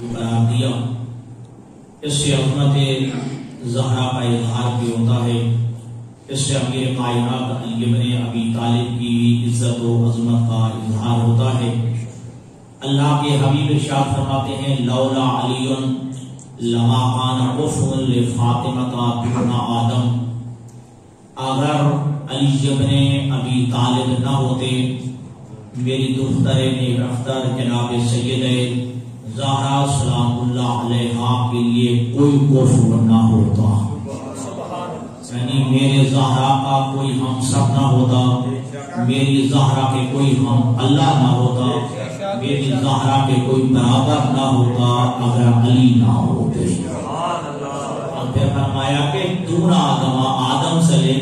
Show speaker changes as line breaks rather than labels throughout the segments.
قرار دیا. اس سے عظمت زہرا کا اظہار بھی ہوتا ہے. اس سے امیر کائنات علی بن ابی طالب کی عزت و عظمت کا اظہار ہوتا ہے. اللہ کے حبیب ارشاد فرماتے ہیں لولا علی لما کان کفر لفاطمہ دون آدم. اگر علی بن ابی طالب نہ ہوتے میری دختر نیک رفتر جناب سید زہرا سلام اللہ علیہا کے لیے کوئی کفر نہ ہوتا. یعنی میرے زہرا کا کوئی ہم سب نہ ہوتا, میری زہرا کے کوئی ہم اللہ نہ ہوتا, میری زہرا کے کوئی برابر نہ ہوتا اگر علی نہ ہوتے. اور پھر فرمایا کہ دون آدم, آدم سے لے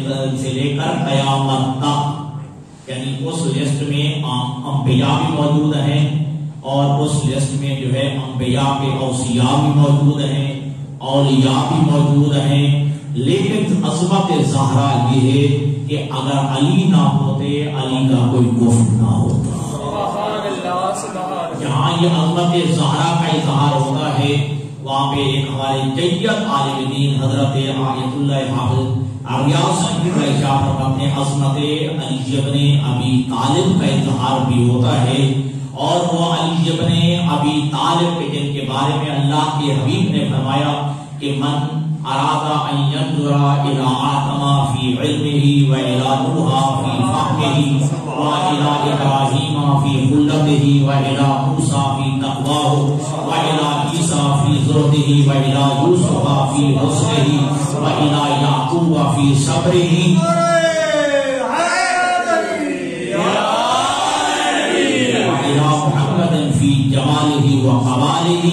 کر قیامت تک, یعنی اس لسٹ میں انبیاء بھی موجود ہیں اور اس لسٹ میں جو ہے انبیاء کے اوصیاء بھی موجود ہیں, اولیاء بھی موجود ہیں. لیکن عظمت زہرا یہ ہے کہ اگر علی نہ ہوتے علی کا کوئی کفر نہ ہوتا. جہاں یہ عظمت زہرا کا اظہار ہوتا ہے وہاں پہ ایک ہمارے جید عالم دین حضرت آیت اللہ حافظ ریاض صاحب فرماتے ہیں عظمت علی بن ابی طالب کا اظہار بھی ہوتا ہے. اور وہ علی بن ابی طالب کے جن کے بارے میں اللہ کے حبیب نے فرمایا کہ من اراد ان ينظر الى آدم في علمه والى نوح في فهمه والى ابراهيم في خلته والى موسى في تقواه والى عيسى في زهده والى يوسف في حسنه والى يعقوب في صبره والى محمد في جماله وقباله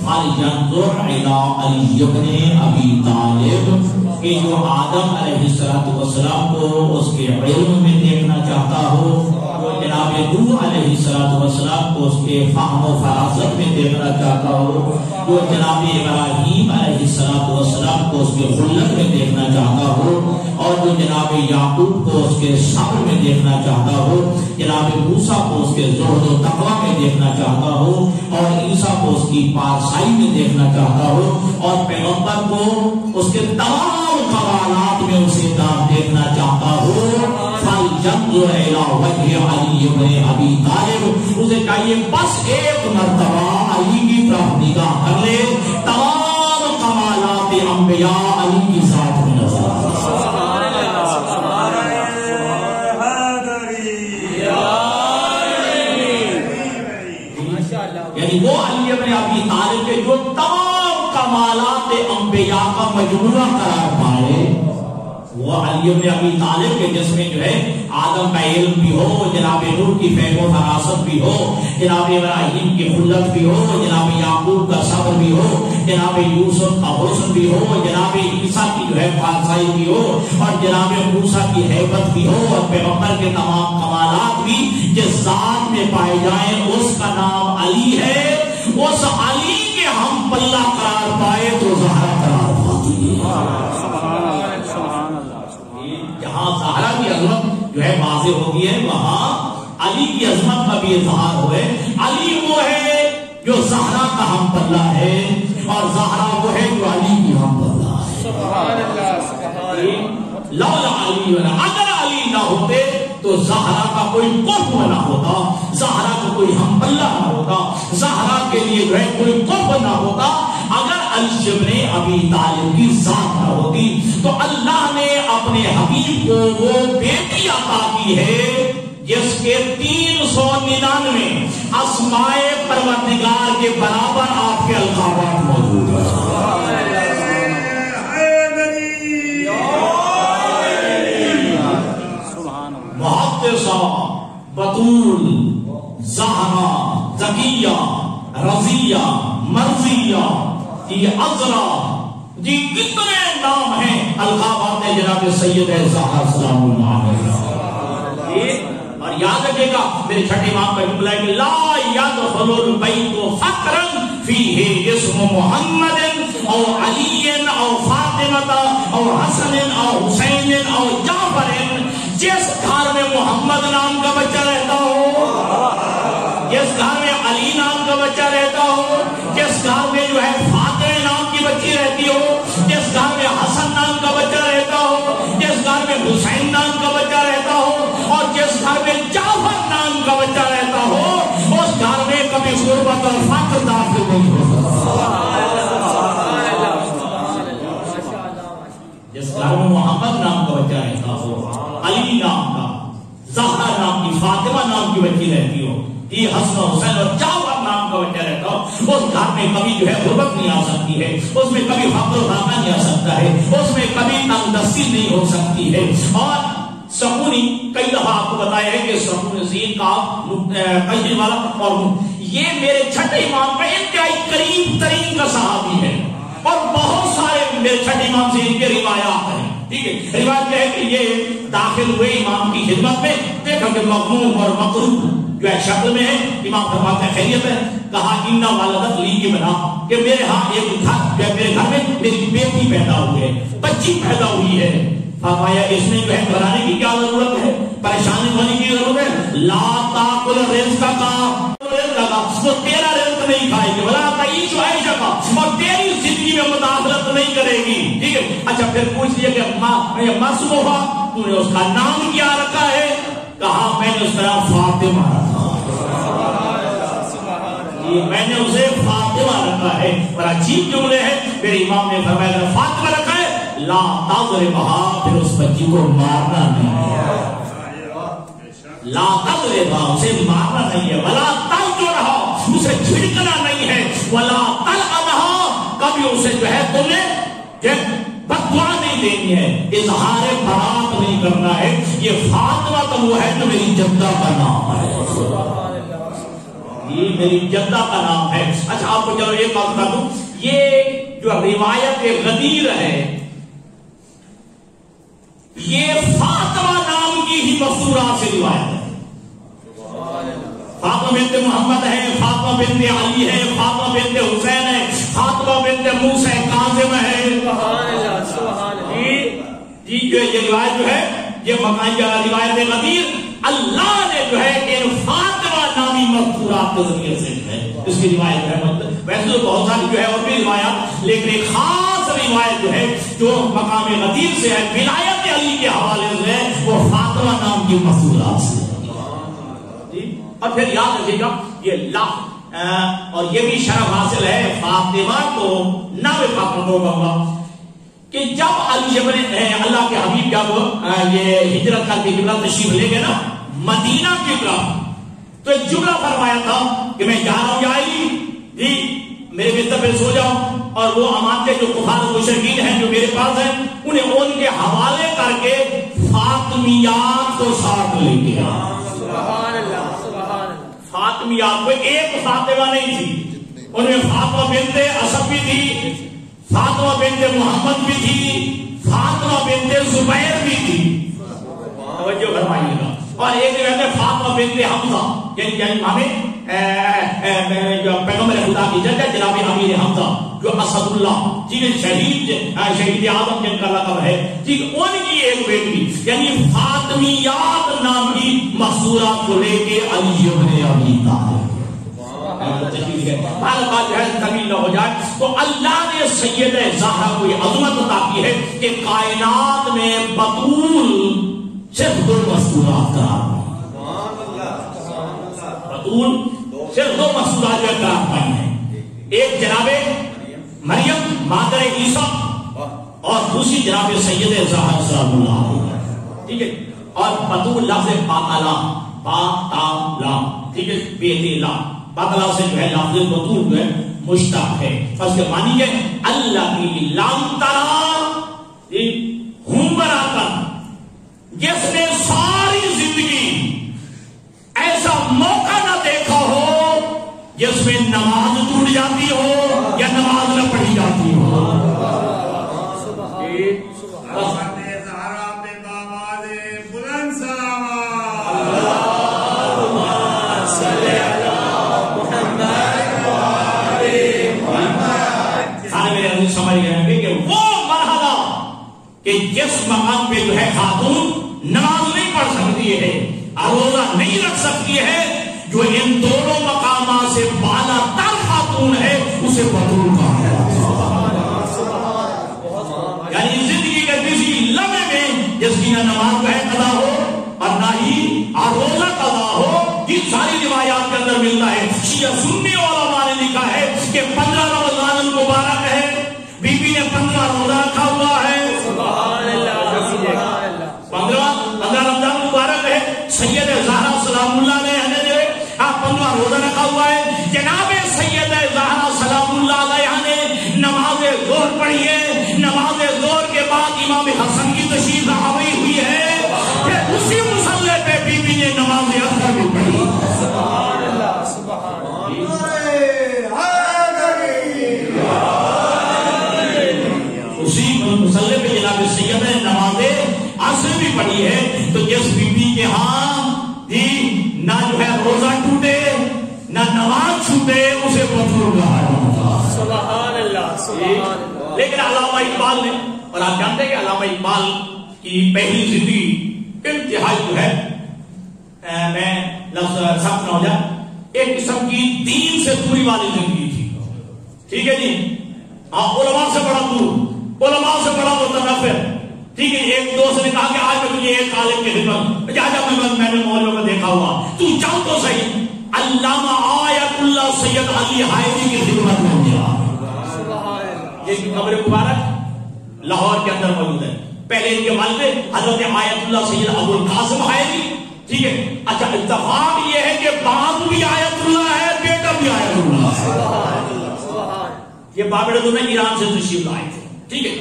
فلينظر الى علی بن ابی طالب. کہ جو آدم علیہ السلام کو اس کے علم میں دیکھنا چاہتا ہو, وہ جناب نوح علیہ السلام کو اس کے فہم و فراست میں دیکھنا چاہتا ہو, جو جناب ابراہیم علیہ السلام کو اس کے خلت میں دیکھنا چاہتا ہو, اور جو جناب یعقوب کو اس کے صبر میں دیکھنا چاہتا ہو, جناب موسیٰ کو اس کے زہد و تقوی میں دیکھنا چاہتا ہو, اور عیسیٰ کو اس کی پارسائی میں دیکھنا چاہتا ہو, اور پیغمبر کو اس کے تمام کمالات میں اسے دیکھنا چاہتا ہو, فَلْيَنْظُرْ إِلَىٰ وَجْهِ عَلِيِّ بْنِ أَبِي طَالِبٍ. اسے چاہیے بس ایک مرتبہ علی کی طرف نگاہ کر لے, تمام کمالات انبیاء علی کی ذات میں نظر آتے ہیں. یعنی وہ علی بن ابی طالب کے جو تمام کمالات انبیاء کا مجموعہ قرار پائے, وہ علی بن ابی طالب کے جس میں جو ہے آدم کا علم بھی ہو, جناب نوح کی فہم و فراست بھی ہو, جناب ابراہیم کی خلت بھی ہو, جناب یعقوب کا صبر بھی ہو, جناب یوسف کا حسن بھی ہو, جناب عیسیٰ کی جو ہے پارسائی بھی ہو, اور جناب موسیٰ کی ہیبت بھی ہو, اور پیغمبر کے تمام کمالات بھی جس ذات میں پائے جائیں اس کا نام علی ہے. اس علی کے ہم پلہ قرار پائے تو زہرا قرار پاتی ہے. جہاں زہرا کی عظمت جو ہے واضح ہوگی ہے وہاں علی کی عظمت کا بھی اظہار ہوئے. علی وہ ہے جو زہرا کا ہم پلہ ہے, اور زہرا وہ ہے جو علی کی ہم پلہ ہے. لولا علی, اگر علی نہ ہوتے تو زہرا کا کوئی قرب نہ ہوتا, زہرا کا کوئی ہم پلہ نہ ہوتا, زہرا کے لیے جو ہے کوئی قرب نہ ہوتا. اگر علی بن ابی طالب کی ذات نہ ہوتی تو اللہ نے اپنے حبیب کو وہ بیٹی عطا کی ہے جس کے 399 اسماء پروردگار کے برابر آپ کے القابات موجود ہیں. محدثہ, بطول, زہرا, زکیہ, رضیہ, مرضیہ, یہ عذرا, جی کتنے نام ہیں القابات ہیں جناب سید زہرا سلام اللہ علیہ. اور یاد رکھے گا میرے چھٹے امام کا جملہ ہے کہ لا يدخل البیت فقرا فیہ اسم محمد او علی او فاطمہ او حسن او حسین او جعفر. جس گھر میں محمد نام کا بچہ رہتا ہو جس گھر میں علی نام کا بچہ رہتا ہو، جس گھر میں جو ہے فاطمہ نام کی بچی رہتی ہو، جس گھر میں حسن نام کا بچہ رہتا ہو، جس گھر میں حسین نام کا بچہ رہتا ہو، اور جس گھر میں جعفر نام کا بچہ رہتا ہو، اس گھر میں کبھی غربت اور فقر داخل نہیں ہوتا۔ جس گھر میں محمد نام کا بچہ رہتا ہو، علی نام کا، زہرا نام کی، فاطمہ نام کی بچی رہتی ہو، یہ حسن حسین اور جعفر نام کا بچہ رہتا ہو، اس گھر میں کبھی جو ہے غربت نہیں آ سکتی ہے، اس میں کبھی فقر و فاقہ نہیں آ سکتا ہے، اس میں کبھی تنگدستی نہیں ہو سکتی ہے۔ اور سکونی کئی دفعہ آپ کو بتایا ہے کہ سکون زین کا کہنے والا، اور یہ میرے چھٹے امام کا انتہائی قریب ترین کا صحابی ہے، اور بہت سارے میرے چھٹے امام سے ان کے روایات ہیں۔ ٹھیک ہے، روایت ہے کہ یہ داخل ہوئے امام کی خدمت میں، دیکھا کہ مغموم اور مقروب جو ہے شکل میں ہے، امام فرماتے ہیں خیریت ہے؟ کہا اِنَّ وَلَدَتْ لِي ابْنًا، کہ میرے ہاں ایک تھا، میرے گھر میں میری بیٹی پیدا ہوئی ہے، بچی پیدا ہوئی ہے۔ فرمایا اس میں جو ہے گھبرانے کی کیا ضرورت ہے، پریشانی ہونے کی ضرورت ہے؟ لا تاکل رزقک، وہ تیرا رزق نہیں کھائے گی، ولا تعیش عیشک، اور تیری زندگی میں مداخلت نہیں کرے گی۔ ٹھیک ہے، اچھا پھر پوچھ لیا کہ ما اسمہا، تو نے اس کا نام کیا رکھا ہے؟ کہا میں نے اس کا نام فاطمہ رکھا، میں نے اسے فاطمہ رکھا ہے۔ اور عجیب جملے ہیں، میرے امام نے فرمایا اگر فاطمہ رکھا ہے لا تضربها، پھر اس بچی کو مارنا نہیں ہے، لا تضربها، اسے مارنا نہیں ہے، ولا تنجرها، اسے جھڑکنا نہیں ہے، ولا تلعنها، کبھی اسے جو ہے تم نے بددعا نہیں دینی ہے، اظہار برات نہیں کرنا ہے۔ یہ فاطمہ تو وہ ہے جو میری جدہ کا نام ہے، یہ میری جدہ کا نام ہے۔ اچھا آپ کو چلو ایک بات بتا دوں، یہ جو روایت غدیر ہے یہ فاطمہ نام کی ہی مستورات سے روایت ہے۔ فاطمہ بنت محمد ہے، فاطمہ بنت علی ہے، فاطمہ بنت حسین ہے، فاطمہ بنت موسیٰ کاظم ہے۔ جی جو یہ روایت جو ہے یہ مکانی روایت غدیر، اللہ نے جو ہے ان فاطمہ نامی مستورات کے ذریعے سے جو ہے اس کی روایت ہے۔ ویسے تو بہت ساری جو ہے اور بھی روایات، لیکن ایک خاص روایت جو ہے جو مقام غدیر سے ہے، ولایت علی کے حوالے سے ہے، وہ فاطمہ نام کی مستورات سے۔ اور پھر یاد رکھیے گا یہ لفظ اور یہ بھی شرف حاصل ہے فاطمہ کو نام فاطمہ ہوگا کہ جب علی اللہ کے حبیب جب یہ ہجرت کر کے قبلہ تشریف لے گئے نا مدینہ کی طرف، تو ایک جملہ فرمایا تھا کہ میں جا رہا ہوں یا علی جی میرے بستر پہ سو جاؤ، اور وہ امانتیں جو کفار مشرکین ہیں جو میرے پاس ہیں انہیں ان کے حوالے کر کے فاطمیات کو ساتھ لے کے فاطمیات کو ایک فاطمہ نہیں تھی، ان میں فاطمہ بنت اسد بھی تھی، فاطمہ بنت محمد بھی تھی، فاطمہ بنت زبیر بھی تھی، توجہ فرمائیے گا۔ اور ایک جگہ ہے فاطمہ بنت حمزہ، یعنی ہمیں جو پیغمبر خدا کی جد ہے جناب امیر حمزہ جو اسد اللہ جی شہید اعظم جن کا لقب ہے جی، ان کی ایک بیٹی، یعنی فاطمیات نام کی مستورات کو لے کے علی بن ابی طالب جو ہے طویل نہ ہو جائے تو اللہ نے سیدہ زہرا کو یہ عظمت عطا کی ہے کہ کائنات میں بطول صرف دو مستورات قرار بطول صرف دو مستورات جو قرار پائی ہیں، ایک جناب مریم مادر عیسیٰ اور دوسری جناب سیدہ زہرا سلام اللہ علیہ، ٹھیک ہے۔ اور بطول لفظ پاتالا، پاتالا، ٹھیک ہے، بیتیلا، پاتالا سے جو ہے لفظ بطول جو ہے مشتق ہے، اس کے معنی ہے اللہ کی لام ترا ہوں برا کر، جس نے ساری زندگی ایسا موقع نہ دیکھا ہو جس میں نماز ٹوٹ جاتی ہو یا نماز نہ پڑھی جاتی ہو۔ سمجھ گئے کہ وہ مرحلہ کہ جس مقام پہ جو ہے خاتون نماز نہیں پڑھ سکتی ہے، روزہ نہیں رکھ سکتی ہے، جو ان دونوں مقامات سے بالا تر خاتون ہے اسے بطول کہا یعنی زندگی کے کسی لمحے میں جس کی نہ نماز کا قضا ہو اور نہ ہی روزہ قضا ہو، یہ ساری روایات کے اندر ملتا ہے۔ شیعہ سنی علماء نے لکھا ہے کہ 15 رمضان المبارک ہے، بی بی نے 15 روزہ رکھا ہوا ہے، 15 رمضان مبارک ہے، سید زہرا سلام اللہ علیہ نے 15 روزہ رکھا ہوا ہے۔ جناب سید زہرا سلام اللہ علیہ نے نماز ظہر پڑھی ہے، نماز ظہر کے بعد امام حسن کی تشریف آوری ہوئی ہے، پھر اسی مصلی پہ بی بی نے نماز اثر بھی پڑھی۔ سبحان اللہ، سبحان اللہ، اسی مصلی پہ جناب سید نے نماز اثر بھی پڑھی ہے۔ تو جس بی بی کے ہاں نہ جو ہے روزہ ٹوٹے نہ نماز چھوٹے اسے بطول کہا جاتا۔ سبحان اللہ، سبحان اللہ۔ لیکن علامہ اقبال نے، اور آپ جانتے ہیں کہ علامہ اقبال کی پہلی زندگی انتہائی جو ہے میں لفظ سخت نہ ہو جائے، ایک قسم کی دین سے دوری والی زندگی تھی، ٹھیک ہے جی، علماء سے بڑا دور، علماء سے بڑا متنفر، ٹھیک ہے۔ ایک دوست نے کہا کہ آج میں تجھے ایک عالم کی خدمت، جا میں نے مولوں کو دیکھا ہوا، تو جاؤ تو صحیح، علامہ آیت اللہ سید علی حائری کی خدمت میں گیا۔ یہ قبر مبارک لاہور کے اندر موجود ہے۔ پہلے ان کے والد حضرت آیت اللہ سید ابو القاسم حائری، ٹھیک ہے۔ اچھا اتفاق یہ ہے کہ باپ بھی آیت اللہ ہے، بیٹا بھی آیت اللہ ہے۔ یہ بابڑ دونوں ایران سے تشریف لائے تھے، ٹھیک ہے۔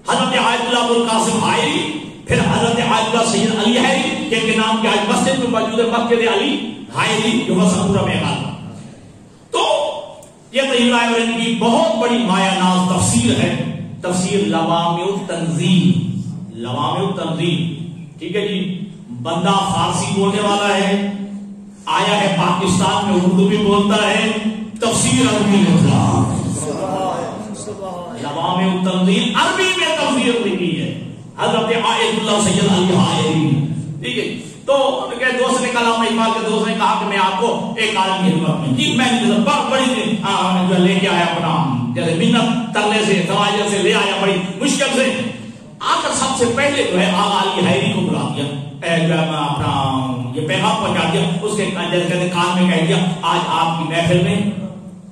حضرت آیت اللہ ابو القاسم حائری، پھر حضرت آیت اللہ سید علی حائری کے نام کے آج مسجد میں موجود ہے، مسجد علی حائری جو مسعورہ میں ہے۔ تو یہ تحریر اور ان کی بہت بڑی مایہ ناز تفسیر ہے، تفسیر لوامع التنزیل، لوامع التنزیل، ٹھیک ہے جی۔ بندہ فارسی بولنے والا ہے، آیا ہے پاکستان میں، اردو بھی بولتا ہے، تفسیر عربی لکھا، لوامع التنزیل عربی میں تفسیر لکھی ہے حضرت آیت اللہ سید علی حائری، ٹھیک ہے۔ تو دوست نے کہا، علامہ اقبال کے دوست نے کہا کہ میں آپ کو ایک عالم کی خدمت میں، جی میں نے بڑی جو لے کے آیا اپنا، جیسے منت ترلے سے تواجر سے لے آیا بڑی مشکل سے، آ کر سب سے پہلے جو ہے آغا علی حائری کو بلا دیا، جو ہے اپنا یہ پیغام پہنچا دیا، اس کے جیسے کان میں کہہ دیا آج آپ کی محفل میں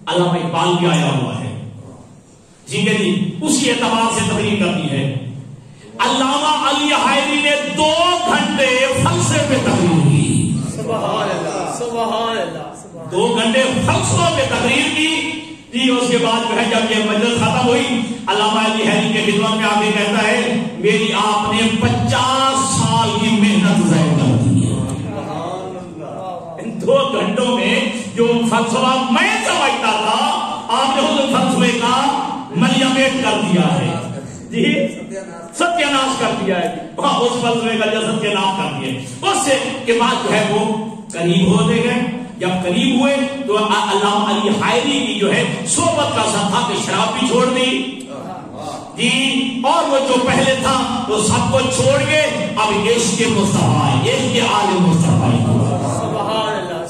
علامہ اقبال بھی آیا ہوا ہے، ٹھیک ہے جی۔ اسی اعتبار سے تقریر کرتی ہے۔ علامہ علی حائری نے 2 گھنٹے فلسفے پہ تقریر کی، سبحان اللہ، سبحان اللہ، 2 گھنٹے فلسفہ پہ تقریر کی جی۔ اس کے بعد جو ہے جب یہ مجلس ختم ہوئی، علامہ علی حائری کے خدمت میں آ کے کہتا ہے میری آپ نے 50 سال کی محنت ضائع کر دی ہے۔ ان 2 گھنٹوں میں جو فلسفہ میں سمجھتا تھا آپ نے اس فلسفے کا ملیامیٹ کر دیا ہے جی، ستیہ ناش کر دیا ہے، اس فلسفے کا جو ستیہ ناش کر دیا ہے۔ اس سے کے بعد جو ہے وہ قریب ہوتے گئے، جب قریب ہوئے تو علامہ علی حائری کی جو ہے صحبت کا اثر تھا کہ شراب بھی چھوڑ دی جی، اور وہ جو پہلے تھا وہ سب کو چھوڑ کے اب عشق مصطفیٰ، عشق آل مصطفیٰ، سبحان اللہ،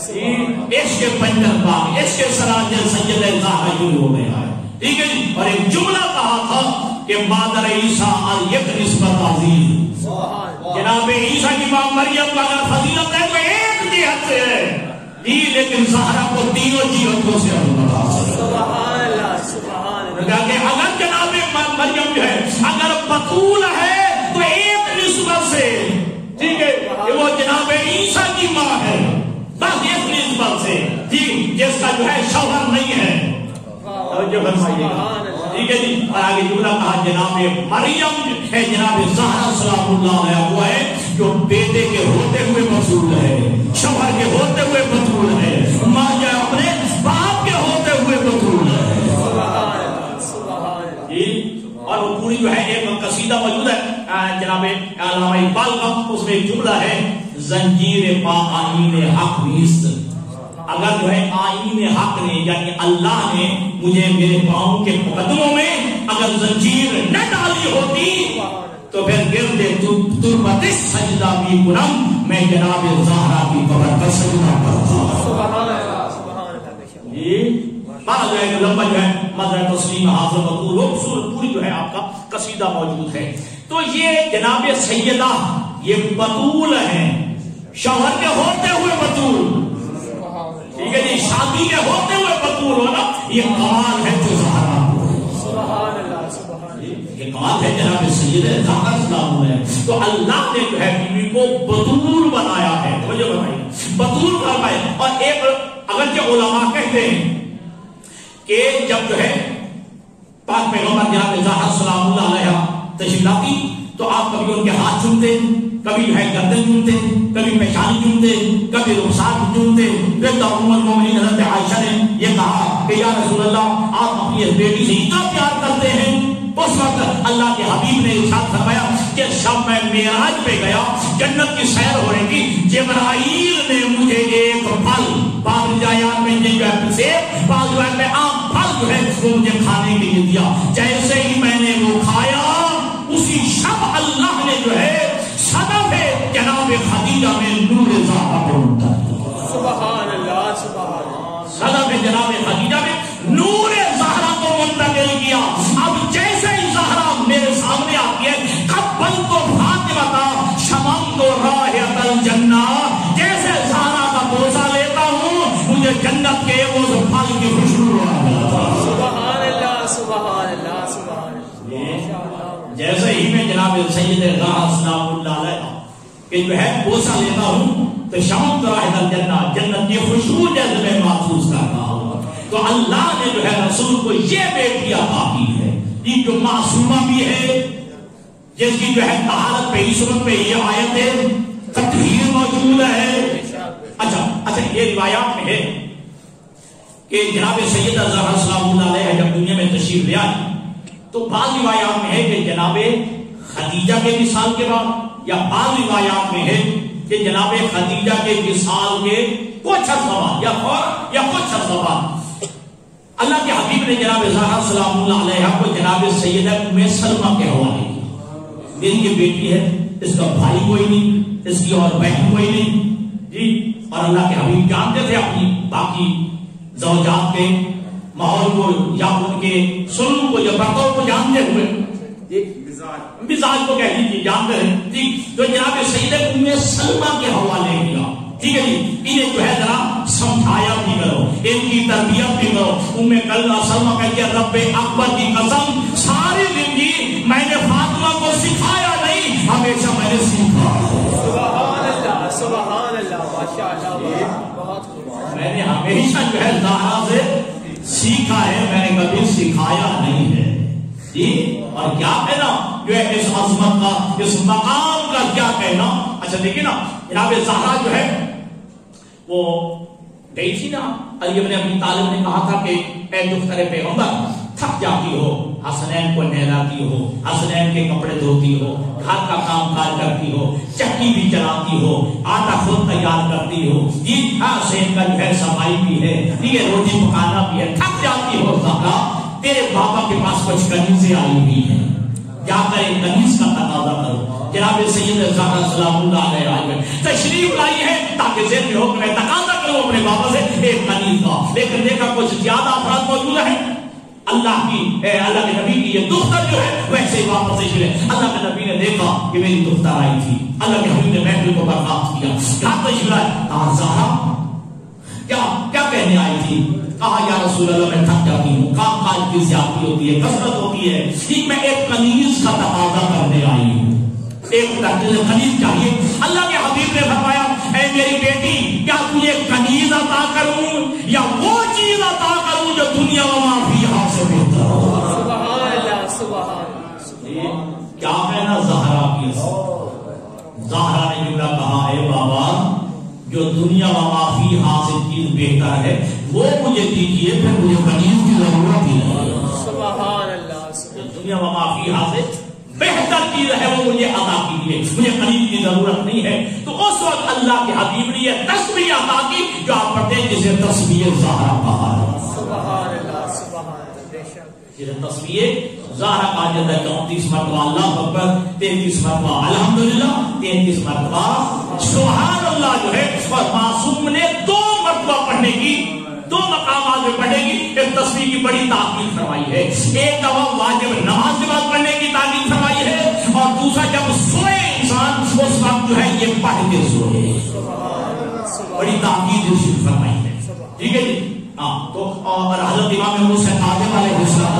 عشق پنجر باغ، عشق سراج سید زہرا شروع ہو گیا ہے، ٹھیک ہے جی۔ اور ایک جملہ کہا تھا کہ مادر عیسیٰ اور یک نسبت عظیم، جناب عیسیٰ کی ماں مریم کا اگر فضیلت ہے تو ایک جہت سے ہے جی، لیکن زہرا کو تینوں جہتوں سے سبحان اللہ، سبحان اللہ، کہ اگر جناب مریم جو ہے اگر بطول ہے تو ایک نسبت سے، ٹھیک ہے، کہ وہ جناب عیسیٰ کی ماں ہے، بس ایک نسبت سے جی، جس کا جو ہے شوہر نہیں ہے، ٹھیک ہے جی۔ اور آگے جملہ کہا جناب مریم ہے، جناب زہرا سلام اللہ علیہ وہ ہے جو بیٹے کے ہوتے ہوئے مصول ہے، شوہر کے ہوتے ہوئے مصول ہے، ماں جو اپنے باپ کے ہوتے ہوئے مصول ہے جی۔ اور وہ پوری جو ہے ایک قصیدہ موجود ہے جناب علامہ اقبال کا، اس میں ایک جملہ ہے زنجیر پا آئین حق نیست، اگر جو ہے آئین حق نے یعنی اللہ نے مجھے میرے پاؤں کے مقدموں میں اگر زنجیر نہ ڈالی ہوتی تو پھر گردے تربت سجدہ بھی کنم، میں جناب زہرا کی قبر پر سجدہ کرتا ہوں.
سبحان اللہ سبحان اللہ.
جی بارہ جو ہے لمبا جو ہے مدر تسلیم حاضر مقبول ہو سورت پوری جو ہے آپ کا قصیدہ موجود ہے. تو یہ جناب سیدہ یہ بطول ہیں, شوہر کے ہوتے ہوئے بطول, ٹھیک ہے جی, شادی کے ہوتے ہوئے بطول ہونا یہ کمال ہے جو زہرا کو ہے.
سبحان اللہ سبحان اللہ.
یہ کمال ہے جناب سیدہ زہرا اسلام ہے. تو اللہ نے جو ہے بیوی کو بطول بنایا ہے, مجھے بتائیے بطول فرمایا. اور ایک اگرچہ علماء کہتے ہیں کہ جب جو ہے پاک پیغمبر جناب زہرا سلام اللہ علیہ تشریف لاتی تو آپ کبھی ان کے ہاتھ چومتے, کبھی جو ہے گردن چومتے, کبھی پیشانی چومتے, کبھی رخسار چومتے. پھر ام المومنین حضرت عائشہ نے یہ کہا کہ یا رسول اللہ آپ اپنی اس بیٹی سے اتنا پیار کرتے ہیں. اس وقت اللہ کے حبیب نے ارشاد فرمایا کہ شب میں معراج پہ گیا, جنت کی سیر ہو رہی تھی, جبرائیل نے مجھے ایک پھل, بعض روایات میں جو ہے سیب, بعض روایات میں آم پھل جو ہے وہ مجھے کھانے کے لیے دیا. جیسے ہی میں نے وہ کھایا اسی شب اللہ نے جو ہے صدف جناب خدیجہ میں نور زہرا کو منتقل کیا.
سبحان اللہ سبحان اللہ.
صدف جناب خدیجہ میں نور زہرا کو منتقل کیا. اب جیسے ہی زہرا میرے سامنے آتی ہے, قبل تو فاطمہ شمم تو رائحۃ الجنہ, جیسے زہرا کا بوسہ لیتا ہوں مجھے جنت کے وہ پھل کی خوشبو آتی ہے.
سبحان اللہ سبحان اللہ سبحان اللہ.
جیسے ہی میں جناب سید زہرا سلام اللہ علیہ کہ جو ہے بوسہ لیتا ہوں تو شمم تو رائحۃ الجنہ, جنت کی خوشبو جیسے میں محسوس کرتا ہوں. تو اللہ نے جو ہے رسول کو یہ بیٹی عطا کی ہے, یہ جو معصومہ بھی ہے, جس کی جو ہے طہارت پہ اس وقت پہ یہ آیت ہے تطہیر موجود ہے. اچھا یہ روایات میں ہے کہ جناب سیدہ زہرا سلام اللہ علیہ جب دنیا میں تشریف لے آئی تو بعض روایات میں ہے کہ جناب خدیجہ کے وصال کے بعد, یا بعض روایات میں ہے کہ جناب خدیجہ کے وصال کے کچھ عرصہ بعد یا کچھ عرصہ بعد اللہ کے حبیب نے جناب زہرا سلام اللہ علیہ کو جناب سیدہ ام سلمہ کے حوالے کیا. میری یہ بیٹی ہے, اس کا بھائی کوئی نہیں, اس کی اور بہن کوئی نہیں جی. اور اللہ کے حبیب جانتے تھے اپنی باقی زوجات کے ماحول کو یا ان کے سلوک کو یا برتاؤ کو جانتے ہوئے مزاج کو کہہ دیجیے جانتے ہیں جی. تو جناب سیدہ ام سلمہ کے حوالے کیا, ٹھیک ہے جی. انہیں جو ہے ذرا سمجھایا بھی کرو, ان کی تربیت بھی کرو. ام سلمہ کہتی ہے رب اکبر کی قسم ساری زندگی میں نے فاطمہ کو سکھایا نہیں, ہمیشہ میں نے سیکھا.
سبحان اللہ سبحان اللہ ماشاءاللہ. بہت
میں نے ہمیشہ جو ہے زہرا سے سیکھا ہے, میں نے کبھی سکھایا نہیں ہے جی. اور کیا کہنا جو ہے اس عظمت کا, اس مقام کا کیا کہنا. اچھا دیکھیں نا جناب زہرا جو ہے وہ گئی تھی نا, علی بن ابی طالب نے کہا تھا کہ اے دختر پیغمبر تھک جاتی ہو, حسنین کو نہلاتی ہو, حسنین کے کپڑے دھوتی ہو, گھر کا کام کاج کرتی ہو, چکی بھی چلاتی ہو, آٹا خود تیار کرتی ہو جی, حسین کا جو ہے صفائی بھی ہے, یہ روٹی پکانا بھی ہے, تھک جاتی ہو زہرا, تیرے بابا کے پاس کچھ کنیزیں آئی ہوئی ہیں, جا کر ایک کنیز کا تقاضا کرو. جناب سید زہرا سلام اللہ علیہ تشریف لائی ہے تاکہ ذہن میں ہو کہ میں تقاضا کروں اپنے بابا سے ایک کنیز کا. لیکن دیکھا کچھ زیادہ افراد موجود ہیں. اللہ کے نبی کی یہ دختر جو ہے ویسے ہی واپس سے اللہ کے نبی نے دیکھا کہ میری دختر آئی تھی, اللہ کے حبیب نے محفل کو برخاست کیا. کہاں تشریف لائے, زہرا کیا کہنے آئی تھی. کہا یا رسول اللہ میں تھک جاتی ہوں, کام کاج کی زیادتی ہوتی ہے, کثرت ہوتی ہے, ٹھیک میں ایک کنیز کا تقاضا کرنے آئی ہوں, ایک کنیز چاہیے. اللہ کے حبیب نے فرمایا اے میری بیٹی کیا تجھے کنیز عطا کروں یا وہ چیز عطا کروں جو دنیا و ما فیہا سے بہتر ہو.
سبحان اللہ سبحان اللہ.
کیا کہنا زہرا کی. زہرا نے جملہ کہا اے بابا جو دنیا و ما فیہا سے چیز بہتر ہے وہ مجھے دیجیے, پھر مجھے کنیز کی ضرورت ہی نہیں.
سبحان اللہ.
جو دنیا و ما فیہا سے بہتر چیز ہے وہ مجھے عطا کیجیے, مجھے کنیز کی ضرورت نہیں ہے. تو اس وقت اللہ کے حبیب نے یہ تسبیح عطا کی جو آپ پڑھتے ہیں جسے تسبیح زہرا کہا ہے.
سبحان اللہ سبحان اللہ.
تصویر زہرا کا جاتا ہے 34 مرتبہ اللہ اکبر، 33 مرتبہ الحمدللہ، 33 مرتبہ سبحان اللہ جو ہے. اور معصوم نے 2 مرتبہ پڑھنے کی، 2 مقامات میں پڑھنے کی ایک تصویر کی بڑی تاکید فرمائی ہے. ایک دفعہ واجب نماز کے بعد پڑھنے کی تاکید فرمائی ہے، اور دوسرا جب سوئے انسان اس وقت جو ہے یہ پڑھ کے سوئے، بڑی تاکید فرمائی ہے. ٹھیک ہے جی. ہاں تو اور حضرت امام ابو سعید کاظم علیہ السلام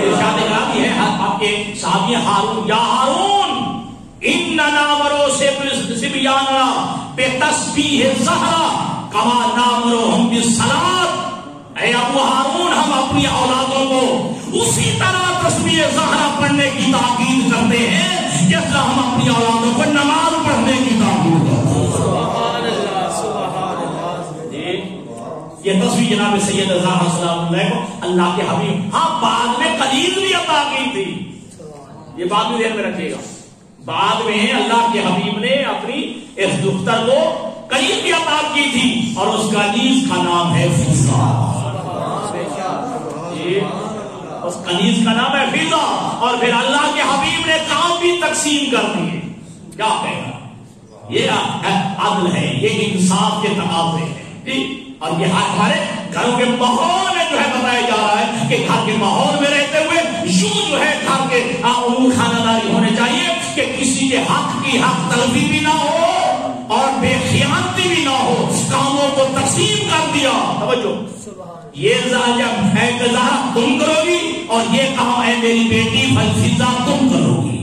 ارشاد گرامی ہے آپ کے صحابی ہارون، یا ہارون اننا نامرو سبیاننا بتسبیح الزہرا کما نامروہم بالصلاۃ. اے ابو ہارون، ہم اپنی اولادوں کو اسی طرح تسبیح زہرا پڑھنے کی تاکید کرتے ہیں جس طرح ہم اپنی اولادوں کو نماز پڑھنے کی تاکید کرتے ہیں. یہ تصویر جناب سید زہرا سلام اللہ کو اللہ کے حبیب، ہاں بعد میں قلیل بھی عطا کی تھی، یہ بات بھی ذہن میں رکھیے گا. بعد میں اللہ کے حبیب نے اپنی اس دختر کو قلیل بھی عطا کی تھی، اور اس کنیز کا نام ہے فضا. اس کنیز کا نام ہے فضا. اور پھر اللہ کے حبیب نے کام بھی تقسیم کر دیے. کیا کہنا، یہ عدل ہے، یہ انصاف کے تقاضے ہیں. اور یہ ہمارے گھروں کے ماحول میں جو ہے بتایا جا رہا ہے کہ گھر کے ماحول میں رہتے ہوئے یوں جو ہے گھر کے امور خانہ داری ہونے چاہیے کہ کسی کے حق کی حق تلفی بھی نہ ہو اور بے خیانتی بھی نہ ہو. کاموں کو تقسیم کر دیا. توجہ، یہ زہرا تم کرو گی، اور یہ کہا ہے میری بیٹی فضا تم کرو گی.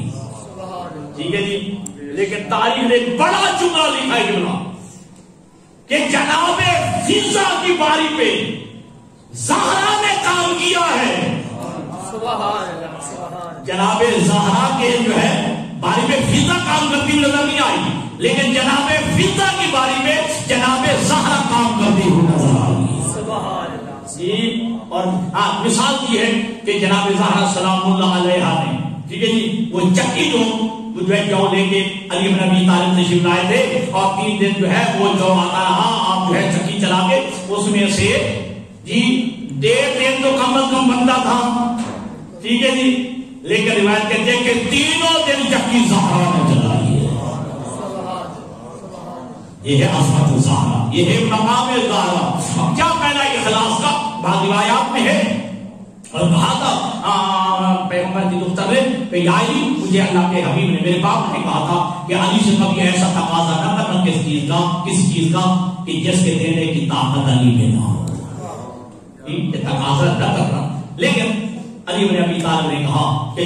ٹھیک ہے جی. لیکن تاریخ نے بڑا جملہ لکھا ہے، جملہ کہ جناب فضا کی باری پہ زہرا نے کام کیا ہے. جناب زہرا کے جو ہے باری پہ فضا کام کرتی ہوئی نظر نہیں آئی، لیکن جناب فضا کی باری پہ جناب زہرا کام کرتی ہوئی نظر آئی. اور مثال کی ہے کہ جناب زہرا سلام اللہ علیہ نے، ٹھیک ہے جی، وہ چکی جو ہے جو لے کے علی بن ابی طالب تشریف لائے تھے، اور 3 دن جو ہے وہ جو آتا رہا، آپ جو ہے چکی چلا کے اس میں سے جی 1.5 دن تو کم از کم بنتا تھا. ٹھیک ہے جی. لیکن روایت کہتے ہیں کہ 3 دن چکی زہرا نے چلائی ہے. یہ ہے عظمت زہرا، یہ ہے مقام زہرا. اب کیا کہنا اخلاص کا؟ بعض روایات میں ہے اور کہا تھا پیغمبر کی دختر نے، مجھے اللہ کے حبیب نے، میرے باپ نے کہا تھا کہ علی سے کبھی ایسا تقاضا نہ کرنا کس چیز کا کہ جس کے دینے کی طاقت علی میں نہ ہو. تقاضا نہ کرنا. لیکن علی بن ابی طالب نے کہا کہ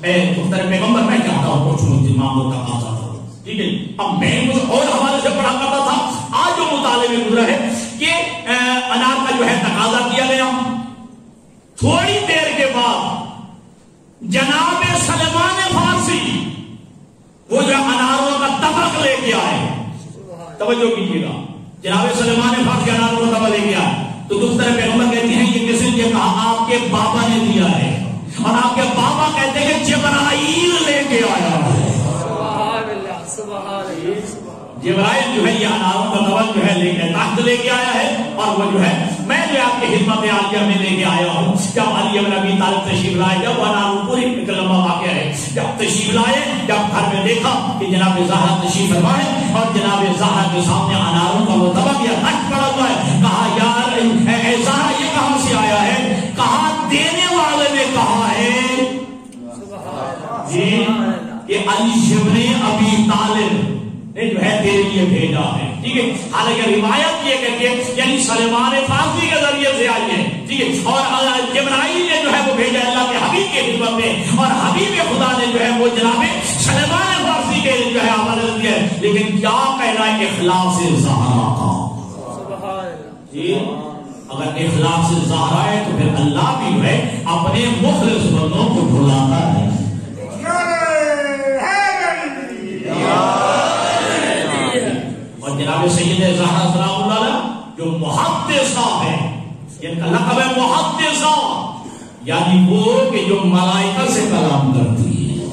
اے دختر پیغمبر، میں چاہتا ہوں کچھ مجھے مانگو تقاضا کرو. ٹھیک ہے. اب میں اور حوالے سے پڑھا کرتا تھا، آج جو مطالعے میں گزرا ہے کہ انار کا جو ہے تقاضا کیا گیا. تھوڑی دیر کے بعد جناب سلمان فارسی وہ جو اناروں کا طبق لے کے آئے. توجہ کیجیے گا، جناب سلمان فارسی اناروں کا طبق لے کے آئے تو دختر پیغمبر کہتی ہیں یہ کس نے یہ کہا؟ آپ کے بابا نے دیا ہے. اور آپ کے بابا کہتے ہیں کہ جبرائیل لے کے آیا ہے. جبرائیل جو ہے یہ اناروں کا طبق جو ہے لے کے تخت لے کے آیا ہے. اور وہ جو ہے میں جو آپ کی خدمت عالیہ میں لے کے آیا ہوں. جب علی بن ابی طالب تشریف لائے، جب اناروں پوری ایک لمبا واقعہ ہے، جب تشریف لائے، جب گھر میں دیکھا کہ جناب زہرا تشریف فرما ہے اور جناب زہرا کے سامنے اناروں کا وہ طبق یا تخت پڑا ہوا ہے. کہا یار اے زہرا یہ کہاں سے آیا ہے؟ کہا دینے والے نے کہا ہے جی کہ علی بن ابی طالب نے جو ہے تیرے لیے بھیجا ہے. ٹھیک ہے. حالانکہ روایت یہ کہتی ہے یعنی سلمان فارسی کے ذریعے سے آئی ہے. ٹھیک ہے. اور جبرائیل نے جو ہے وہ بھیجا اللہ کے حبیب کے خدمت میں، اور حبیب خدا نے جو ہے وہ جناب سلمان فارسی کے جو ہے حوالے دیا ہے. لیکن کیا کہنا ہے اخلاص زہرا کا؟ جی اگر اخلاص زہرا ہے تو پھر اللہ بھی جو ہے اپنے مخلص بندوں کو بھلاتا ہے. اور جناب سید زہرا سلام اللہ علیہ جو محدثہ ہے، ان کا لقب ہے محدثہ، یعنی وہ کہ جو ملائکہ سے کلام کرتی ہے،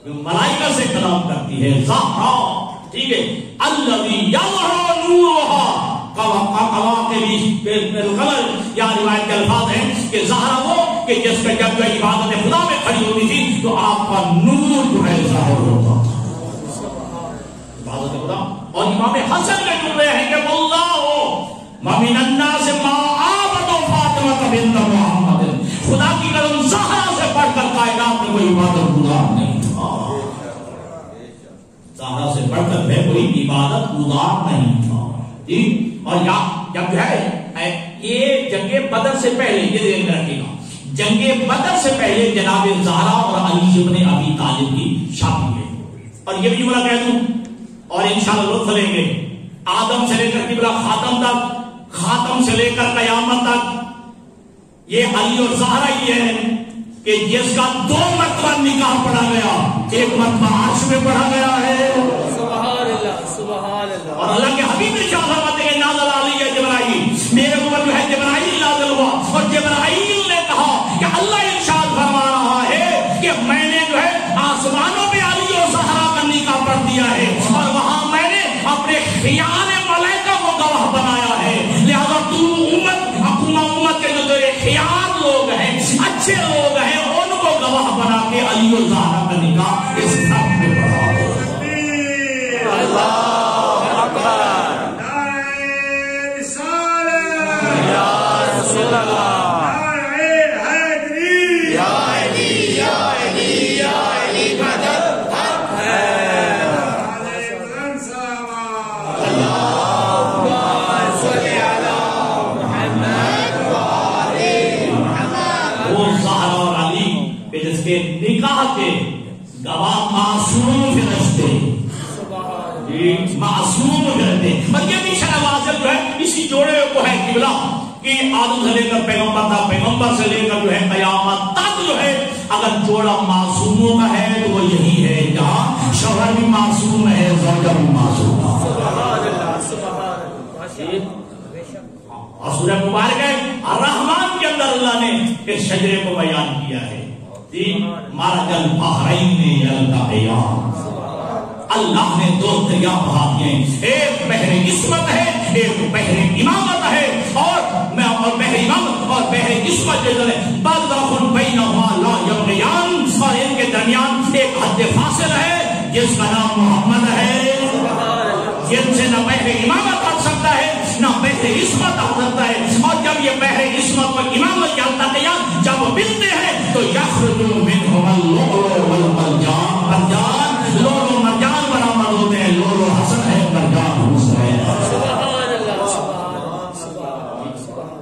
جو ملائکہ سے کلام کرتی ہے. زہرا، ٹھیک ہے، الذی یظہر نورھا یا روایت کے الفاظ ہیں کہ زہرا وہ کہ جس کا جب عبادت خدا میں کھڑی ہوتی تھی تو آپ کا نور جو ہے ظاہر ہوتا تھا عبادت خدا. اور امام حسن کے جملے ہیں کہ واللہ ومن الناس ما عبد فاطمہ بنت محمد، خدا کی قسم زہرا سے بڑھ کر کائنات میں کوئی عبادت گزار نہیں تھا. زہرا سے بڑھ کر میں کوئی عبادت گزار نہیں تھا. اور جب جو ہے یہ جنگ بدر سے پہلے یہ ذہن میں رکھے گا، جنگ بدر سے پہلے جناب زہرا اور علی ابن ابی طالب کی شادی ہے. اور یہ بھی جملہ کہہ دوں اور انشاءاللہ لطف لیں گے، آدم سے لے کر قبلہ خاتم تک، خاتم سے لے کر قیامت تک یہ علی اور زہرا ہی ہے کہ جس کا 2 مرتبہ نکاح پڑھا گیا، ایک مرتبہ عرش میں پڑھا گیا ہے.
سبحان اللہ سبحان اللہ.
اور اللہ کے حبیب نے شاہ فرماتے ہیں نازل علی جبرائیل، میرے اوپر جو ہے جبرائیل نازل ہوا اور جبرائیل نے کہا کہ اللہ ارشاد فرما رہا ہے کہ میں نے جو ہے آسمانوں پہ علی اور زہرا کا نکاح پڑھ دیا ہے اور وہاں میں نے اپنے خیال ملائکہ کو گواہ بنایا ہے. لہذا تو امت کے جو تیرے خیال لوگ ہیں، اچھے لوگ ہیں، ان کو گواہ بنا کے علی اور زہرا کا نکاح اس طرح میں پڑھا دو.
اللہ اکبر.
نکاح کے گواہ معصوم فرشتے، معصوم فرشتے. اور یہ بھی شرح واضح جو ہے اسی جوڑے کو ہے قبلہ کہ آدم سے لے کر پیغمبر تک، پیغمبر سے لے کر جو ہے قیامت تک جو ہے اگر جوڑا معصوموں کا ہے تو وہ یہی ہے جہاں شوہر بھی معصوم ہے، زوجہ بھی معصوم ہے.
سبحان اللہ سبحان اللہ.
اور سورہ مبارک ہے الرحمن کے اندر اللہ نے اس شجرے کو بیان کیا ہے. مارج البحرین یلتقیان، اللہ نے 2 دریا بہا دیے، ایک بحر عصمت ہے، ایک بحر امامت ہے. اور بحر امامت اور بحر عصمت جو ہے برزخ بینہما لا یبغیان، اور ان کے درمیان ایک حد فاصل ہے جس کا نام محمد ہے، جن سے نہ بحر امامت آ سکتا ہے نہ بحر عصمت آ سکتا ہے. اور جب یہ بحر عصمت اور امامت یلتقیان جب ملتے ہیں تو یخرج منہما اللؤلؤ والمرجان، مرجان لؤلؤ مرجان برآمد ہوتے ہیں. لؤلؤ حسن ہے، مرجان حسن ہے.
سبحان اللہ سبحان اللہ سبحان.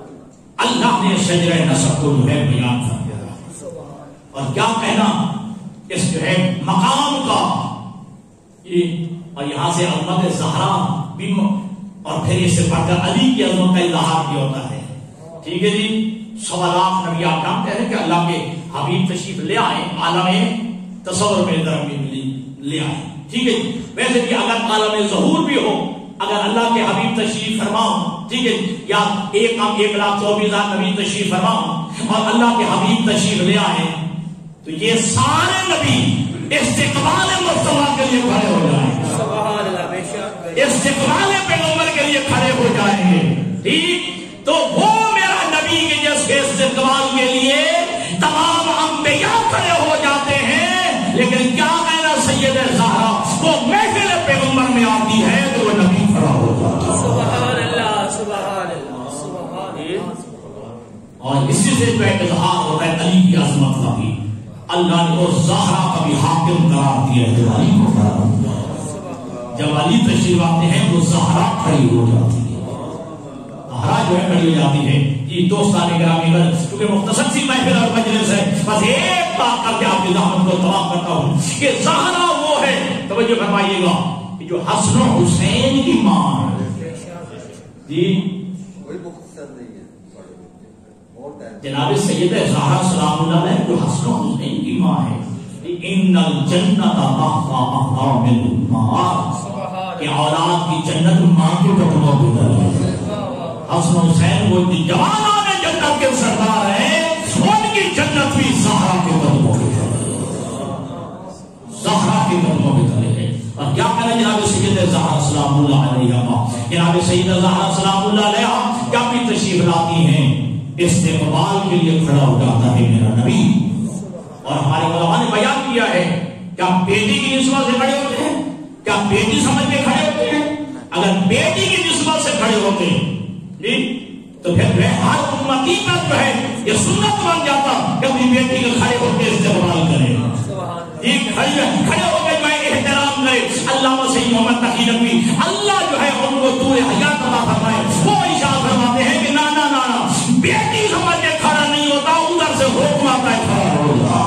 اللہ نے شجرہ نسب کو جو ہے بیان کر دیا. اور کیا کہنا اس جو ہے مقام کا، اور یہاں سے عظمت زہرا بھی اور پھر اس سے بڑھ کر علی کی عظمت کا اظہار بھی ہوتا ہے. ٹھیک ہے جی. 1.25 لاکھ نبی آپ جانتے ہیں کہ اللہ کے حبیب تشریف لے آئے، عالم تصور میں لے آئے. ٹھیک ہے جی. ویسے بھی اگر عالم ظہور بھی ہو، اگر اللہ کے حبیب تشریف فرماؤ، ٹھیک ہے، یا 1,24,000 نبی تشریف فرماؤ اور اللہ کے حبیب تشریف لے آئے تو یہ سارے نبی استقبال مصطفیٰ کے لیے کھڑے ہو جائیں گے.
سبحان اللہ. بے شک
استقبال پیغمبر کے لیے کھڑے ہو جائیں گے. ٹھیک. تو وہ میرا نبی کے جیسے استقبال کے لیے تمام انبیاء کھڑے ہو جاتے ہیں. لیکن کیا کہنا سید زہرا وہ محفل پیغمبر میں آتی ہے تو وہ نبی کھڑا ہو جاتا ہے.
سبحان اللہ سبحان اللہ سبحان اللہ.
اور اسی سے جو اظہار ہوتا ہے علی کی عظمت کا بھی. اللہ نے وہ زہرا کا بھی حاکم قرار دیا ہے جو علی کو قرار دیا. جب علی تشریف آتے ہیں وہ زہرا کھڑی ہو جاتی ہے. زہرا جو ہے کھڑی ہو جاتی ہے. یہ دوستان گرامی کر کیونکہ مختصر سی محفل اور مجلس ہے، بس ایک بات کر کے آپ کی زحمت کو تمام کرتا ہوں کہ زہرا وہ ہے، توجہ فرمائیے گا، کہ جو حسن و حسین کی ماں جی جناب سید زہرا سلام اللہ علیہ جو حسن و حسین کی ماں ہے. ان الجنت تحت اقدام الامہات، کہ اولاد کی جنت ماں کے قدموں پہ ہے. حسن و حسین وہ جوانان جنت کے سردار ہیں، ان کی جنت بھی زہرا کے قدموں پہ ہے، زہرا کے قدموں پہ ہے. اور کیا کہنا جناب سید زہرا سلام اللہ علیہ، جناب سید زہرا سلام اللہ علیہ جب بھی تشریف تشریف لاتی ہیں استقبال کے لیے کھڑا ہو جاتا ہے میرا نبی. اور ہمارے علماء نے بیان کیا ہے کیا بیٹی کی نسبت سے کھڑے ہوتے ہیں؟ کیا بیٹی سمجھ کے کھڑے ہوتے ہیں؟ اگر بیٹی کی نسبت سے کھڑے ہوتے جی تو پھر ہر امتی کا جو ہے یہ سنت بن جاتا کہ اپنی بیٹی کے کھڑے ہو کے استقبال کرے جی کھڑے ہو کے جو ہے احترام کرے. علامہ سید محمد تقی نقوی اللہ جو ہے ان کو طول حیات عطا فرمائے وہ ارشاد فرماتے ہیں کہ نا بیٹی سمجھ کے کھڑا نہیں ہوتا ادھر سے حکم آتا ہے کھڑا ہوگا.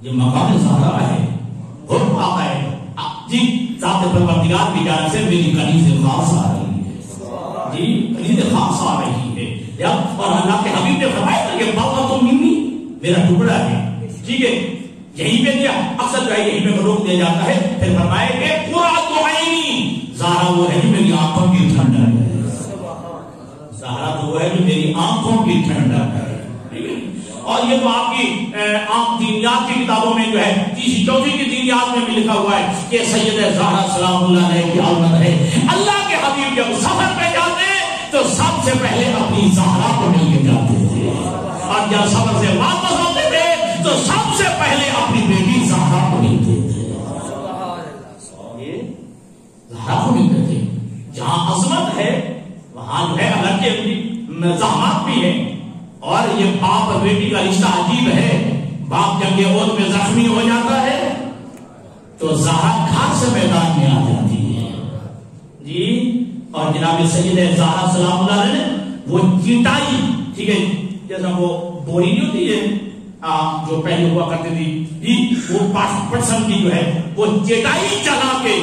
یہ مقام زہرا ہے حکم آتا ہے جی ذات پروردگار کی جانب سے میری کنیز خاص آ رہی ہے جی کنیز خاص آ رہی ہے. اور اللہ کے حبیب نے فرمایا کہ بابا تو منی میرا ٹکڑا ہے ٹھیک ہے یہیں پہ دیا اکثر جو ہے یہیں پہ روک دیا جاتا ہے. پھر فرمایا کہ قرۃ عینی زہرا وہ ہے جو میری آنکھوں کی ٹھنڈک ہے. زہرا وہ ہے جو میری آنکھوں کی ٹھنڈک ہے. اور یہ تو آپ کی عام دینیات کی کتابوں میں جو ہے تیسری چوتھی کی دینیات میں بھی لکھا ہوا ہے کہ سید زہرا سلام اللہ علیہ کی آمد ہے. اللہ کے حبیب جب سفر پہ جاتے تو سب سے پہلے اپنی زہرا کو مل کے جاتے تھے اور جب سفر سے واپس ہوتے تھے تو سب سے پہلے اپنی بیٹی زہرا کو ملتے تھے. زہرا کو ملتے تھے. جہاں عظمت ہے وہاں جو ہے الگ کے زحمات بھی ہے. اور یہ باپ اور بیٹی کا رشتہ عجیب ہے. باپ جب یہ عہد میں زخمی ہو جاتا ہے تو زہرا گھر سے میدان میں آ جاتی ہے جی. اور جناب سید زہرا سلام اللہ علیہ وہ چٹائی ٹھیک ہے جیسا وہ بوری نہیں ہوتی ہے جو پہلے ہوا کرتی تھی جی وہ 5% کی جو ہے وہ چٹائی چلا کے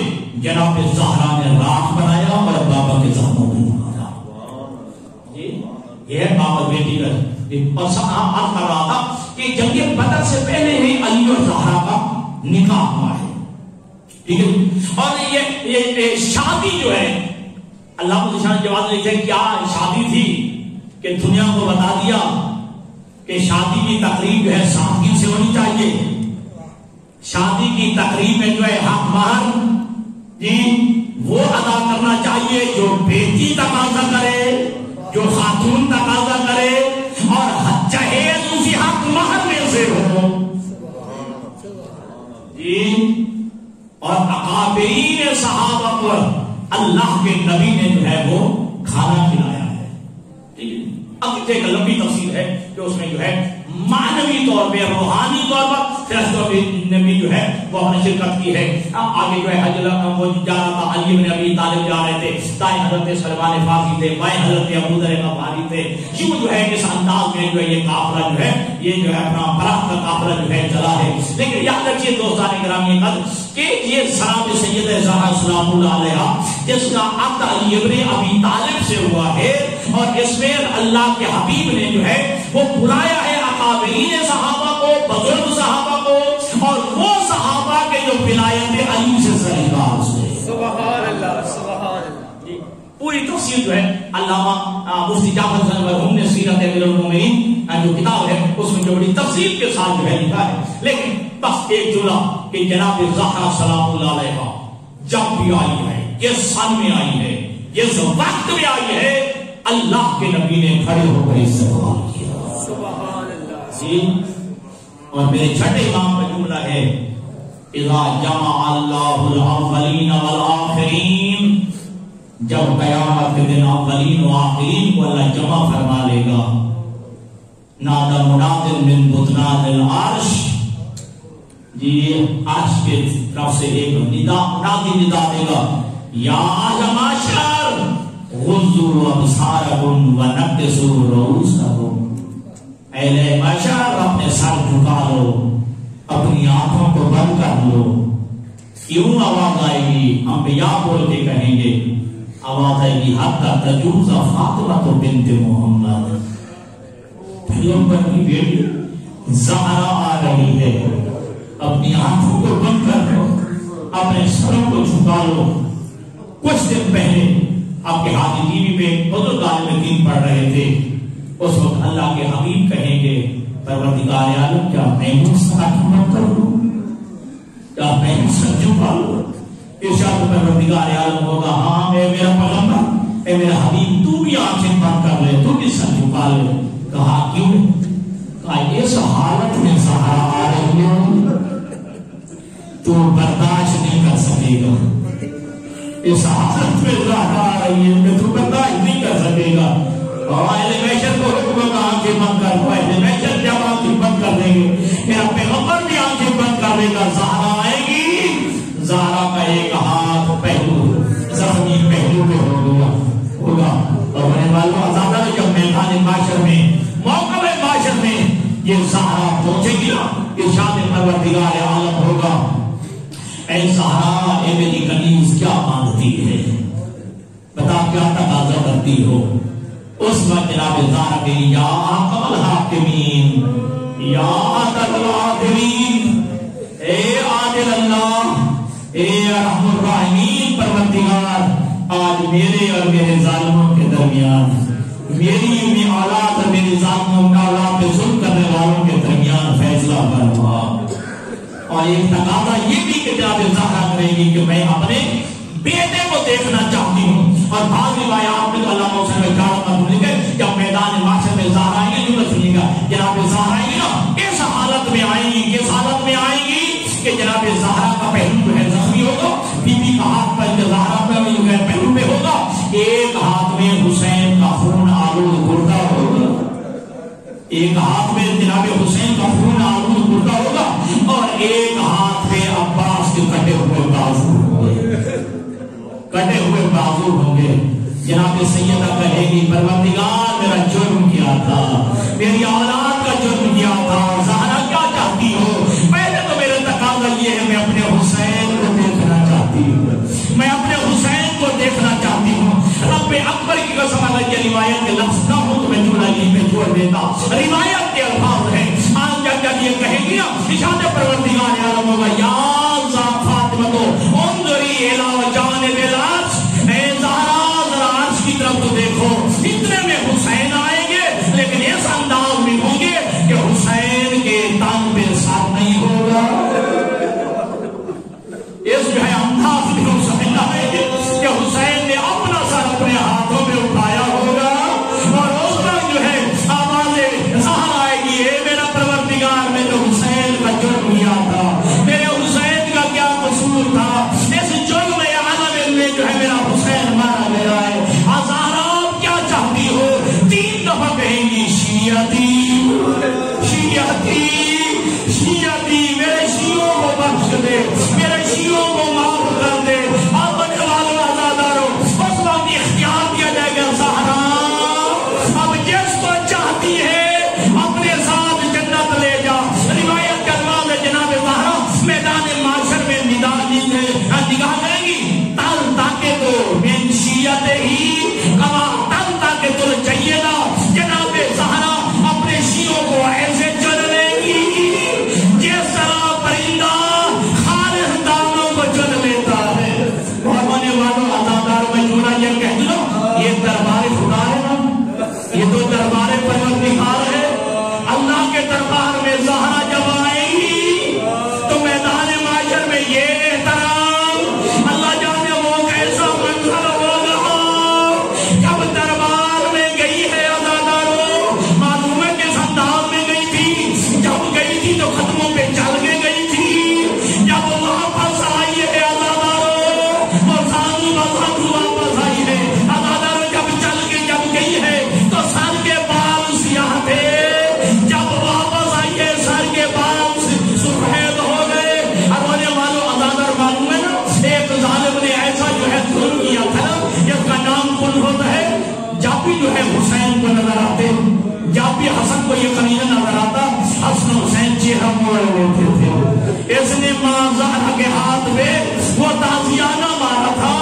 جناب زہرا نے راکھ بنایا اور بابا کے زخموں میں مارا جی. یہ ہے باپ اور بیٹی کا. اور آپ کر رہا تھا کہ جنگ بدر سے پہلے ہی علی اور زہرا کا نکاح ہوا ہے ٹھیک ہے. اور یہ شادی جو ہے اللہ کو نشان جواب لکھتے ہیں کیا شادی تھی کہ دنیا کو بتا دیا کہ شادی کی تقریب جو ہے سادگی سے ہونی چاہیے. شادی کی تقریب میں جو ہے حق مہر جی وہ ادا کرنا چاہیے جو بیٹی تقاضا کرے جو خاتون تقاضا کرے اور چاہے دوسری حق مہر میں سے ہو جی. اور اکابرین صحابہ پر اللہ کے نبی نے جو ہے وہ کھانا کھلایا ہے ٹھیک ہے. اب ایک لمبی تفصیل ہے جو اس میں جو ہے معنوی طور پہ روحانی طور پر نے بھی جو ہے وہ اپنے شرکت کی ہے. آگے جو ہے حج وہ جا رہا تھا علی بن ابی طالب جا رہے تھے دائیں حضرت سلمان فارسی تھے بائیں حضرت ابو ذر غفاری تھے. یوں جو ہے اس انداز میں جو ہے یہ قافلہ جو ہے یہ جو ہے اپنا برات کا قافلہ جو ہے چلا ہے. لیکن یاد رکھیے دوستان گرامی قدر کہ یہ سلام سید زہرا سلام اللہ علیہ جس کا عقد علی بن ابی طالب سے ہوا ہے اور اس میں اللہ کے حبیب نے جو ہے وہ بلایا ہے اکابرین صحابہ کو بزرگ صحابہ کو اور وہ صحابہ کے جو ولایت علی سے سرکار سے.
سبحان اللہ سبحان اللہ.
پوری تفصیل جو ہے علامہ مفتی جعفر صاحب مرحوم نے سیرت امیر المومنین جو کتاب ہے اس میں جو بڑی تفصیل کے ساتھ جو ہے لکھا ہے. لیکن بس ایک جملہ کہ جناب زہرا سلام اللہ علیہ جب بھی آئی ہے یہ سن میں آئی ہے یہ وقت میں آئی ہے اللہ کے نبی نے کھڑے ہو کر اس سے سوال کیا.
سبحان اللہ
جی. اور میرے چھٹے امام کا جملہ ہے اذا جمع اللہ الاولین والآخرین جب قیامت کے دن اولین و آخرین کو اللہ جمع فرما لے گا نادى مناد من بطنان العرش جی عرش کے طرف سے ایک منادی ندا دے گا یا معاشر غضوا ابصارکم ونکسوا رؤوسکم. اہل معاشر اپنے سر جھکا لو اپنی آنکھوں کو بند کر لو. کیوں آواز آئے گی انبیاء بول کے کہیں گے آواز آئے گی حتی تجوز فاطمہ بنت محمد پیغمبر کی بیٹی زہرا آ رہی ہے. اپنی آنکھوں کو بند کر لو اپنے سروں کو جھکا لو. کچھ دن پہلے آپ کے ہاتھ ٹی وی پہ بزرگ عالم دین پڑھ رہے تھے. اس وقت اللہ کے حبیب کہیں گے پروردگار عالم کیا میں ہوں ساتھ مت کر لوں کیا میں ہوں سر جھکا لوں. ارشاد پروردگار عالم ہوگا ہاں اے میرا پیغمبر اے میرا پالے. کہا کیوں؟ کہا اس حالت میں زہرا آ رہی ہے تو برداشت نہیں کر سکے گا. اس حالت میں زہرا آ رہی ہے کہ تو برداشت نہیں کر سکے گا. ایلیویشن کو حکم کا آنکھیں بند کر پائے. ایلیویشن جب آنکھیں بند کر دیں گے میرا پیغمبر بھی آنکھیں بند کر دے گا. زہرا آئے گی. زہرا کا ایک ہاتھ پہلو زخمی پہلو پہ ہوگا. اور میرے والوں آزادہ جب میدان معاشر میں موقع معاشر میں یہ زہرا پہنچے گی ارشاد پروردگار عالم ہوگا اے زہرا اے میری کنیز کیا مانگتی ہے بتا کیا تقاضا کرتی ہو. اس وقت جناب زہرا کہ یا اکمل حاکمین یا عادل العادلین اے عادل اللہ اے ارحم الراحمین پروردگار آج میرے اور میرے ظالموں کے درمیان میری اولاد اور میری ظالموں کا اولاد پہ ظلم کرنے والوں کے درمیان فیصلہ فرما. اور ایک تقاضا یہ بھی کہ جناب زہرا کرے گی کہ میں اپنے بیٹے کو دیکھنا چاہتی ہوں. اور بعض روایات میں اللہ موسیٰ میں کہا مطلب ہے جب میدان معاشر میں زہرا آئیں گے جو سنیے گا جناب زہرا آئیں گی نا اس حالت میں آئیں گی کس حالت میں آئیں گی کہ جناب زہرا کا پہلو جو ہے زخمی ہوگا. بی بی کا ہاتھ پر زہرا پہ جو ہے پہلو پہ ہوگا. ایک ہاتھ میں حسین کا خون آلود گردہ ہوگا. ایک ہاتھ میں جناب حسین کا خون آلود گردہ ہوگا اور ایک ہاتھ پہ عباس کے کٹے ہوئے بازو ہوں گے. کٹے ہوئے بازو ہوں گے. جناب سیدہ کہے گی پروردگار میرا جرم کیا تھا میری اولاد کا جرم کیا تھا. زہرا کیا چاہتی ہو؟ پہلے تو میرا تقاضا یہ ہے میں اپنے حسین کو دیکھنا چاہتی ہوں. میں اپنے حسین کو دیکھنا چاہتی ہوں. رب اکبر کی قسم اللہ کی روایت کے لفظ نہ ہو تو میں جوڑا یہیں پہ چھوڑ دیتا. روایت کے الفاظ ہیں. آج جب یہ کہے گی نا اشارت پروردگار عالم ہوگا یا فاطمہ تو انظری الی جانب العرش اے زہرا ذرا عرش کی طرف تو دیکھو. اتنے میں حسین آئیں گے لیکن اس انداز میں ہوں گے کہ حسین کے تن پہ سر نہیں ہوگا. اس جو ہے انداز میں حسین آئیں گے کہ حسین نے اپنا سر اپنے ہاتھوں میں اٹھایا ہوگا. اور اس وقت جو ہے آواز زہرا آئے گی اے میرا پروردگار میں تو حسین کا جرم کیا تھا میرے حسین کا کیا قصور تھا. اس جرم عالم میں جو ہے میرا حسین مارا گیا ہے. زہرا آپ کیا چاہتی ہو؟ 3 دفعہ کہیں گی شیعتی شیعتی شیعتی میرے شیعوں کو بخش دے میرے شیعوں کو معاف کر دے. آپ بنے والوں آزاداروں اس وقت اختیار دیا جائے گا زہرا اب جس کو چاہتی ہے اپنے ساتھ جنت لے جا. روایت کا الفاظ ہے جناب زہرا میدان معاشر میں نگاہ کریں گی تل تاکہ تو من شیعت ہی کما تل تاکہ تو چاہیے نا. جناب زہرا اپنے شیعوں کو ایسے چن لیں گی جس طرح پرندہ خالص دانوں کو چن لیتا ہے. اور ہونے والوں عزادار میں جوڑا یہ کہہ دو یہ دربار خدا ہے نا یہ تو دربار پروردگار ہے. اللہ کے دربار میں زہرا جب آئے گی تو میدان معاشر میں یہ احترام اللہ جانے وہ کیسا منظر ہوگا. جب دربار میں گئی ہے عزاداروں معلوم ہے کس انداز میں گئی تھی. جب گئی تھی تو ختموں پہ چل کے گئی تھی. جب واپس آئی ہے عزاداروں وہ سانو بسانو واپس آئی ہے. عزاداروں جب چل کے جب گئی ہے تو سر کے بال سیاہ تھے. جب واپس آئی ہے سر کے بال سفید ہو گئے. اب ہونے والوں عزادار معلوم ہے نا ایک ظالم نے ایسا جو ہے ظلم کیا تھا جس کا نام کن ہوتا ہے. جب بھی جو ہے حسین کو نظر آتے جب بھی حسن کو یہ قریب نظر آتا حسن حسین چہرہ موڑ لیتے تھے. اس نے ماں زہرا کے ہاتھ میں وہ تازیانہ مارا تھا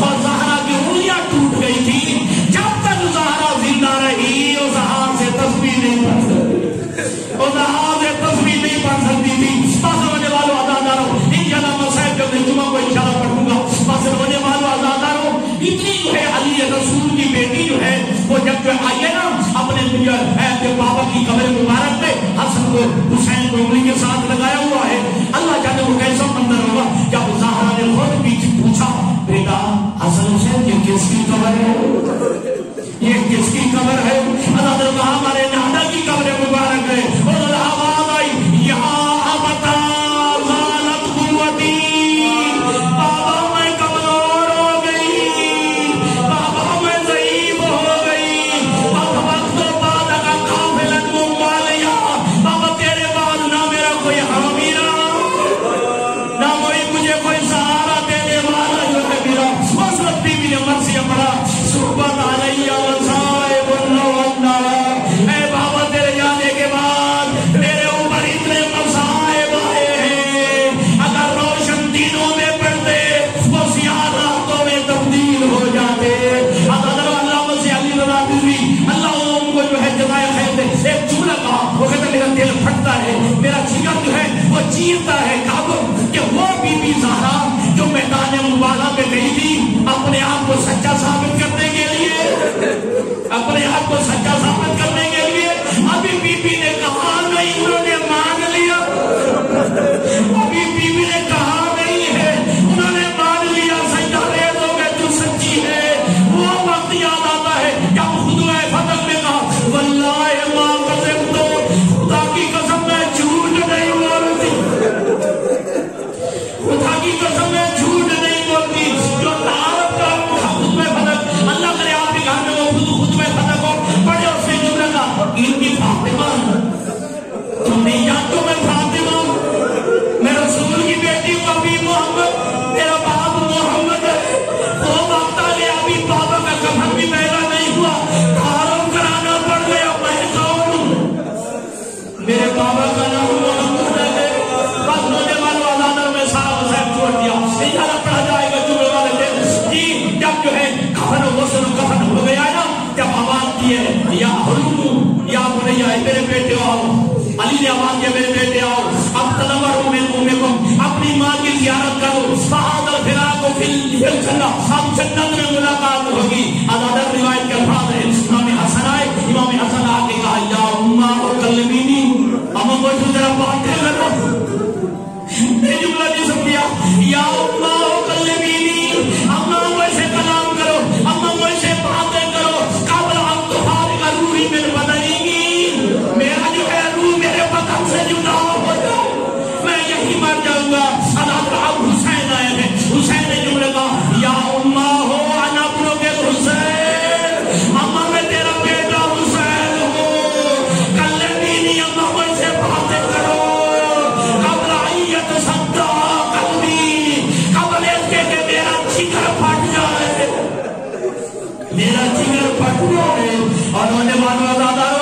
اور زہرا کی انگلیاں ٹوٹ گئی تھی. جب تک زہرا زندہ رہی اس ہاتھ سے تسبیح نہیں پڑھ سکتی اس ہاتھ سے تسبیح نہیں پڑھ سکتی تھی. بس ہونے والوں عزاداروں انشاءاللہ میں صاحب جب جمعہ کو انشاءاللہ پڑھوں گا. بس ہونے والوں عزاداروں اتنی جو ہے علی رسول کی بیٹی جو ہے وہ جب جو آئیے نا اپنے بابا کی قبر مبارک پہ حسن کو حسین کو انگلی کے ساتھ لگایا ہوا ہے. اللہ جانے وہ کیسا منظر ہوگا جب زہرا نے خود پیچھے پوچھا بیٹا حسن حسین یہ کس کی قبر ہے یہ کس کی قبر ہے. اللہ نے کہا حلوم یا بنیا میرے بیٹے آؤ. علی نے آواز دیا میرے بیٹے آؤ اب تنوروا من امکم اپنی ماں کی زیارت کرو. فہذا الفراق فی الجنہ اب جنت میں ملاقات ہوگی. ادادر روایت کے الفاظ ہے. امام حسن آئے, امام حسن آ کے کہا یا اماں کلمینی, اما مجھے ذرا باتیں کرو. یہ جملہ نہیں سمجھا, یا اماں کلمینی, اما مجھ سے کلام کرو, اما مجھ سے باتیں کرو. قبل ان تفارق روحی من بدنی, میرا جو ہے روح میرے بدن سے جدا ہو جائے, میں یہی مر جاؤں گا. ادادر اب حسین آئے ہیں. حسین نے جملے کہا یا اماں ہو انا ابن حسین, اما میں تیرا بیٹا حسین ہوں. کلمینی, اما مجھ سے باتیں کرو. قبل عیت صدا قلبی, قبل اس کے کہ میرا جگر پھٹ جائے, میرا جگر پھٹ جائے. اور نوجوانوں دادا